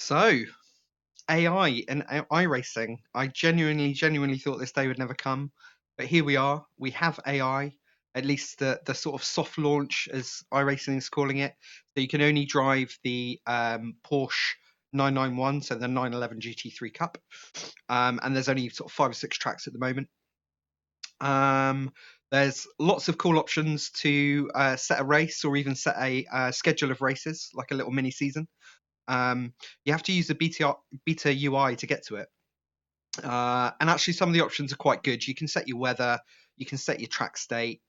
So, AI and iRacing. I genuinely thought this day would never come, but here we are. We have AI, at least the sort of soft launch, as iRacing is calling it. So you can only drive the Porsche 991, so the 911 GT3 Cup, and there's only sort of 5 or 6 tracks at the moment. There's lots of cool options to set a race or even set a schedule of races, like a little mini season. You have to use the beta UI to get to it. And actually, some of the options are quite good. You can set your weather, you can set your track state,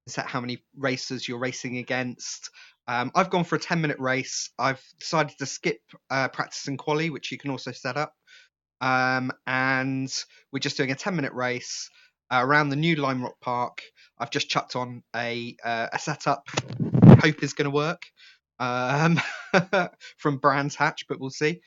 set how many races you're racing against. I've gone for a 10-minute race. I've decided to skip practice and quali, which you can also set up. And we're just doing a 10-minute race around the new Lime Rock Park. I've just chucked on a setup. Hope is going to work from Brands Hatch, but we'll see.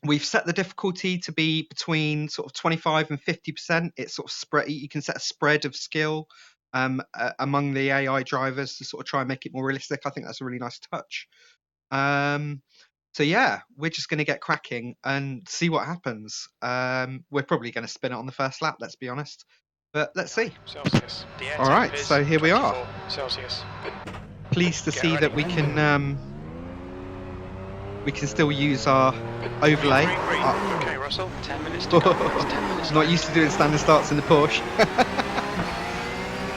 We've set the difficulty to be between sort of 25 and 50%. It's sort of spread. You can set a spread of skill among the AI drivers to sort of try and make it more realistic. I think that's a really nice touch. So yeah, we're just going to get cracking and see what happens. We're probably going to spin it on the first lap, let's be honest. But let's see. Celsius. All right, so here we are. Celsius. Pleased to see that we can still use our overlay. Okay, Russell. 10 minutes to go. 10 minutes. Not used to doing standing starts in the Porsche.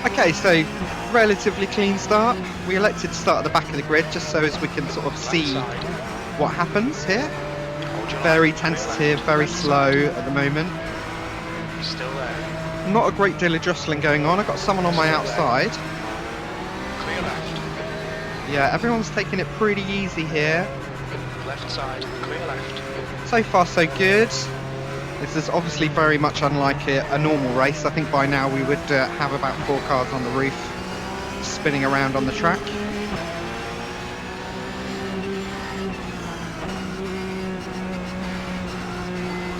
Okay, so relatively clean start. We elected to start at the back of the grid just so as we can sort of see what happens here. Very tentative, very slow at the moment. Still there. Not a great deal of jostling going on. I've got someone on my outside. Clear left. Yeah, everyone's taking it pretty easy here. Left side. Clear left. So far so good. This is obviously very much unlike a normal race. I think by now we would have about 4 cars on the roof spinning around on the track.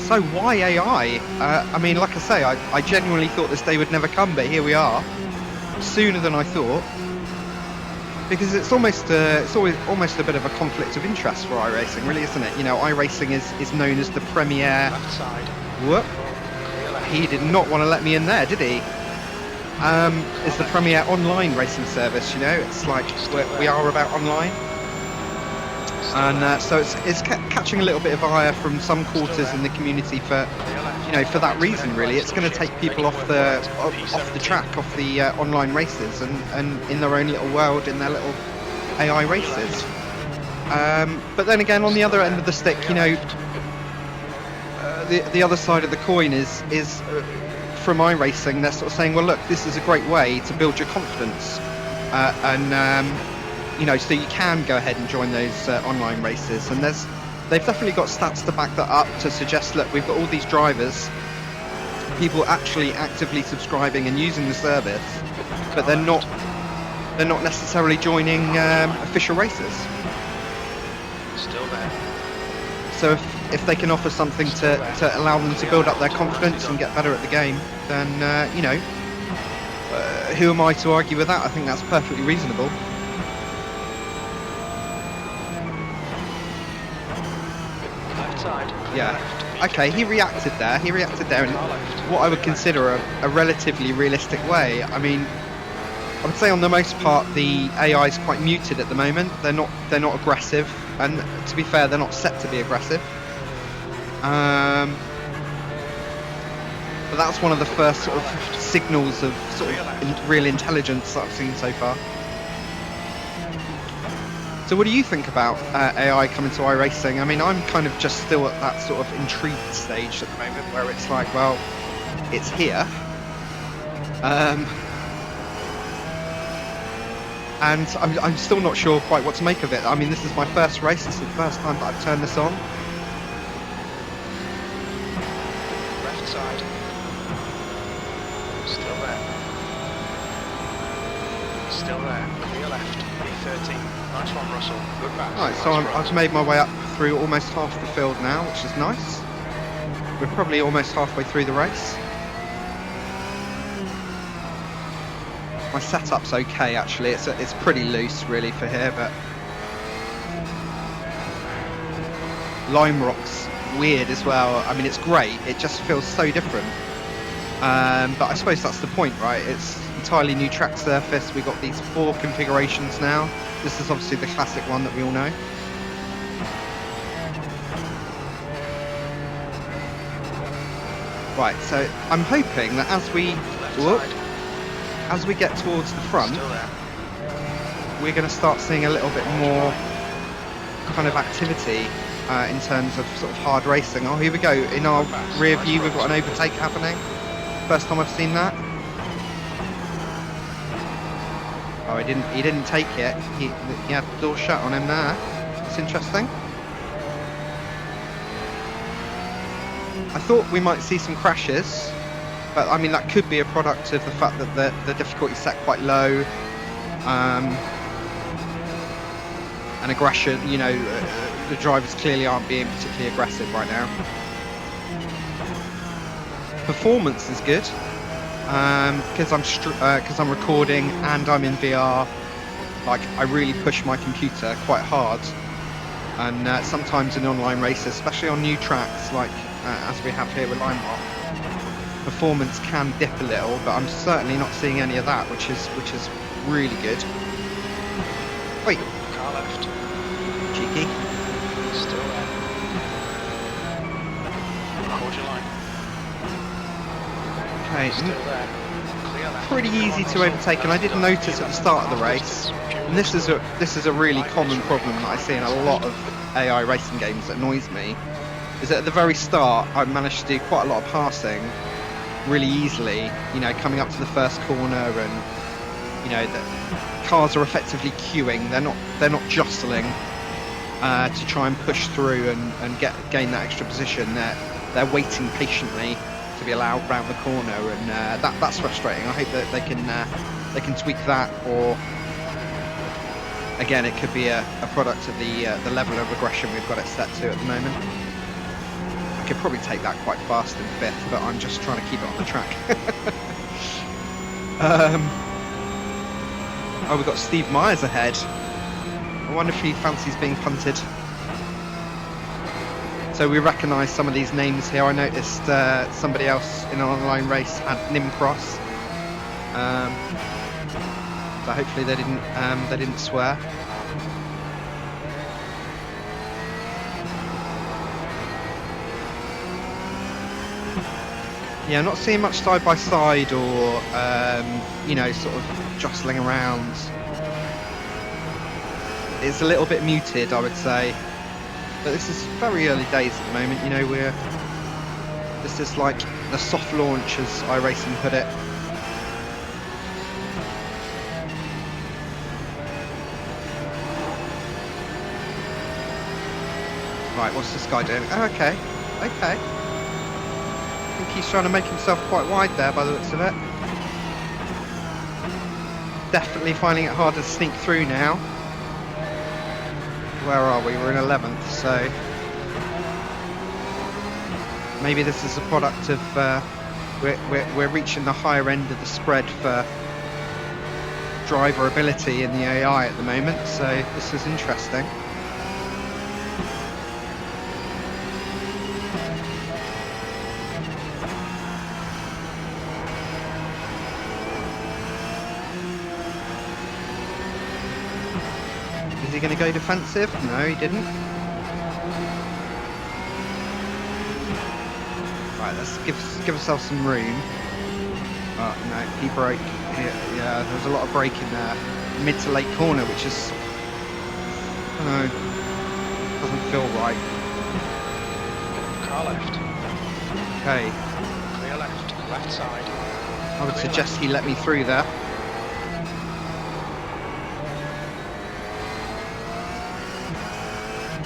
So why AI? I mean, like I say, I genuinely thought this day would never come, but here we are, sooner than I thought. Because it's almost almost a bit of a conflict of interest for iRacing, really, isn't it? You know, iRacing is known as the premier. Left side. Whoop! He did not want to let me in there, did he? It's the premier online racing service. You know, it's like we are about online. And so it's catching a little bit of ire from some quarters in the community for, you know, for that reason really. It's going to take people off the track, off the online races, and in their own little world, in their little AI races. But then again, on the other end of the stick, you know, the other side of the coin is from iRacing. They're sort of saying, well, look, this is a great way to build your confidence, you know, so you can go ahead and join those online races. And they've definitely got stats to back that up to suggest, look, we've got all these drivers, people actually actively subscribing and using the service, but they're not necessarily joining official races. Still there. So if they can offer something to allow them to build up their confidence and get better at the game, then you know, who am I to argue with that? I think that's perfectly reasonable. Yeah. Okay, he reacted there. In what I would consider a relatively realistic way. I mean, I would say on the most part the AI is quite muted at the moment. They're not aggressive, and to be fair, they're not set to be aggressive. But that's one of the first sort of signals of sort of real intelligence that I've seen so far. So what do you think about AI coming to iRacing? I mean, I'm kind of just still at that sort of intrigued stage at the moment where it's like, well, it's here. And I'm still not sure quite what to make of it. I mean, this is my first race. This is the first time that I've turned this on. Left side. Still there. Still there. Clear left. B13. Nice one, Russell. Good pass. Right, so I've made my way up through almost half the field now, which is nice. We're probably almost halfway through the race. My setup's okay, actually. It's pretty loose, really, for here, but lime rock's weird as well. I mean, it's great. It just feels so different. But I suppose that's the point, right? It's entirely new track surface. We've got these 4 configurations now. This is obviously the classic one that we all know. Right, so I'm hoping that as we get towards the front, we're going to start seeing a little bit more kind of activity in terms of sort of hard racing. Oh, here we go. In our rear view, we've got an overtake happening. First time I've seen that. Oh, he didn't take it. He had the door shut on him there. It's interesting. I thought we might see some crashes, but I mean that could be a product of the fact that the difficulty set quite low, and aggression. You know, the drivers clearly aren't being particularly aggressive right now. Performance is good because I'm recording and I'm in VR. Like, I really push my computer quite hard, and sometimes in online races, especially on new tracks like as we have here with Lime Rock, performance can dip a little, but I'm certainly not seeing any of that, which is really good. Wait, Car left. cheeky. Still there. Hold your line. Okay, Still there. Clear left. pretty easy to overtake, and I did notice at the start of the race, and this is a really common problem that I see in a lot of AI racing games that annoys me, is that at the very start I managed to do quite a lot of passing really easily, you know, coming up to the first corner, and you know the cars are effectively queuing. They're not jostling to try and push through and gain that extra position. They're waiting patiently to be allowed round the corner, and that's frustrating. I hope that they can tweak that, or again, it could be a product of the level of aggression we've got it set to at the moment. I could probably take that quite fast in 5th, but I'm just trying to keep it on the track. Oh, we've got Steve Myers ahead. I wonder if he fancies being punted. So we recognise some of these names here. I noticed somebody else in an online race had Nimcross. So hopefully they didn't swear. Yeah, not seeing much side by side or you know, sort of jostling around. It's a little bit muted, I would say. But this is very early days at the moment. You know, this is like the soft launch, as iRacing put it. Right, what's this guy doing? Oh, okay. I think he's trying to make himself quite wide there by the looks of it. Definitely finding it hard to sneak through now. Where are we? We're in 11th, so maybe this is a product of we're reaching the higher end of the spread for driver ability in the AI at the moment, so this is interesting. Is he going to go defensive? No, he didn't. Right, let's give ourselves some room. Oh, no, he broke. Yeah, there was a lot of braking there. Mid to late corner, which is, I don't know, doesn't feel right. Car left. Okay. Clear left side. I would suggest he let me through there.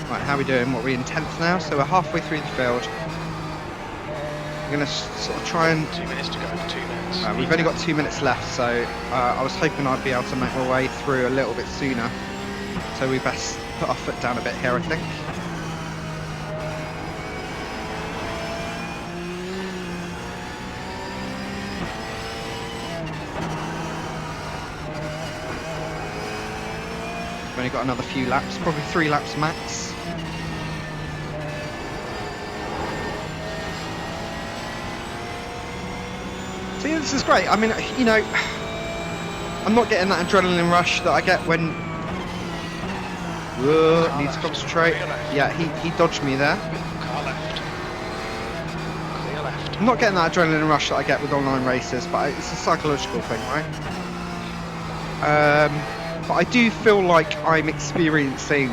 Right, how are we doing? What, are we in 10th now? So we're halfway through the field. We're going to sort of try and... 2 minutes to go, 2 minutes. We've only got 2 minutes left, so I was hoping I'd be able to make my way through a little bit sooner. So we best put our foot down a bit here, I think. We've only got another few laps, probably 3 laps max. this is great. I mean, you know, I'm not getting that adrenaline rush that I get when. Whoa, need to concentrate. Yeah, he dodged me there. Car left. Clear left. I'm not getting that adrenaline rush that I get with online races, but it's a psychological thing, right? But I do feel like I'm experiencing,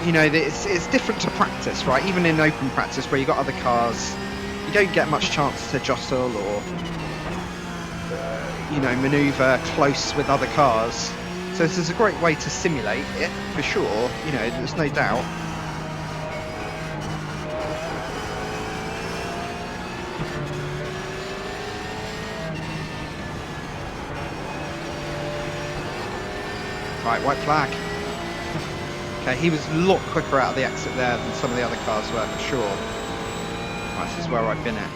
you know, it's different to practice, right? Even in open practice where you've got other cars, you don't get much chance to jostle or, you know, maneuver close with other cars. So this is a great way to simulate it, for sure, you know, there's no doubt. Right, white flag. Okay, he was a lot quicker out of the exit there than some of the other cars were, for sure. Right, this is where I've been at.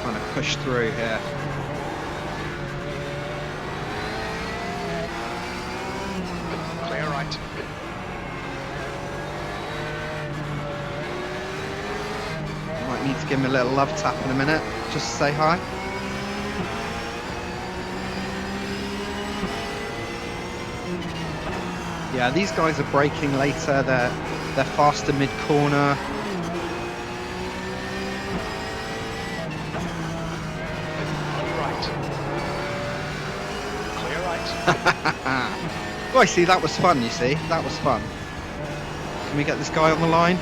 Trying to push through here. Clear right. Might need to give him a little love tap in a minute, just to say hi. Yeah, these guys are braking later. They're faster mid-corner. Right. Clear right. Oh, I see. That was fun. You see, that was fun. Can we get this guy on the line?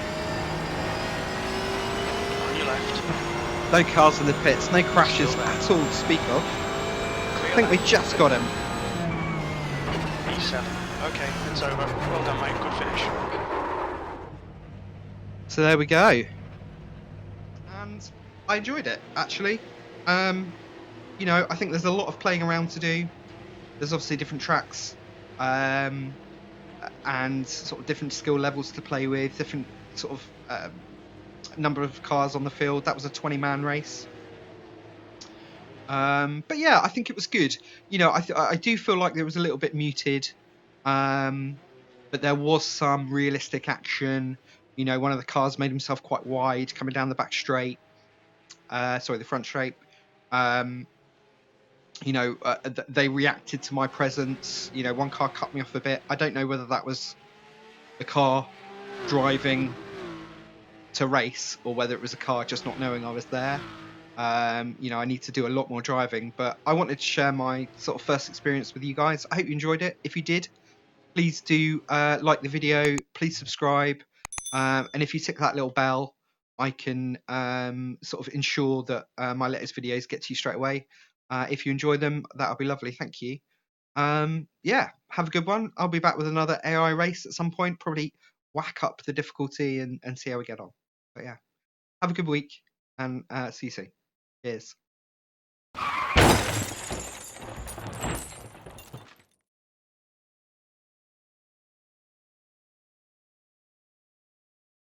On your left. No cars in the pits. No crashes Still there. at all to speak of. Clear I think we left. just got him. E7. Okay, it's over. Well done, mate. Good finish. So there we go. And I enjoyed it, actually. You know, I think there's a lot of playing around to do. There's obviously different tracks, and sort of different skill levels to play with, different sort of number of cars on the field. That was a 20-man race. But yeah, I think it was good. You know, I do feel like there was a little bit muted, but there was some realistic action. You know, one of the cars made himself quite wide coming down the back straight. Sorry, the front straight. You know, they reacted to my presence. You know, one car cut me off a bit. I don't know whether that was the car driving to race or whether it was a car just not knowing I was there. You know, I need to do a lot more driving, but I wanted to share my sort of first experience with you guys. I hope you enjoyed it. If you did, please do like the video, please subscribe, and if you tick that little bell, I can sort of ensure that my latest videos get to you straight away. If you enjoy them, that'll be lovely. Thank you. Yeah, have a good one. I'll be back with another AI race at some point, probably whack up the difficulty and see how we get on. But yeah, have a good week and see you soon. Cheers.